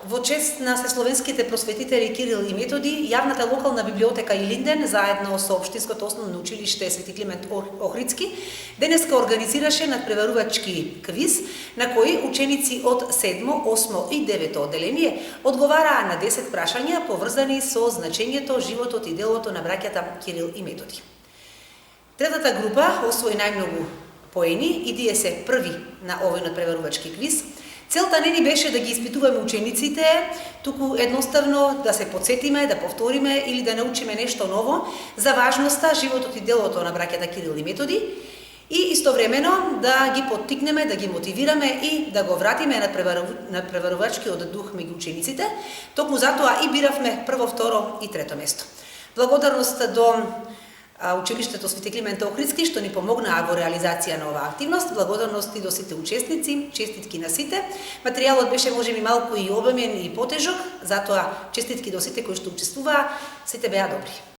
Во чест на сесловенските просветители Кирил и Методи, јавната локална библиотека Илинден, заедно со Општинското основно училиште Свети Климент Охридски, денеска организираше надпреварувачки квиз, на кој ученици од 7, 8 и 9 одделение одговараа на 10 прашања поврзани со значењето, животот и делото на браќата Кирил и Методи. Третата група освои најмногу поени и тие се први на овој надпреварувачки квиз. Целта не ни беше да ги испитуваме учениците, туку едноставно да се подсетиме, да повториме или да научиме нешто ново за важноста, животот и делото на браќата Кирил и Методи и истовремено да ги поттикнеме, да ги мотивираме и да го вратиме надпреварувачкиот дух меѓу учениците. Токму затоа и биравме прво, второ и трето место. Благодарност до училиштето Свети Климент Охридски што ни помогнаа во реализација на оваа активност. Благодарности до сите учесници, честитки на сите. Материјалот беше можеби малку и обемен и потежок, затоа честитки до сите кои што учествуваа, сите беа добри.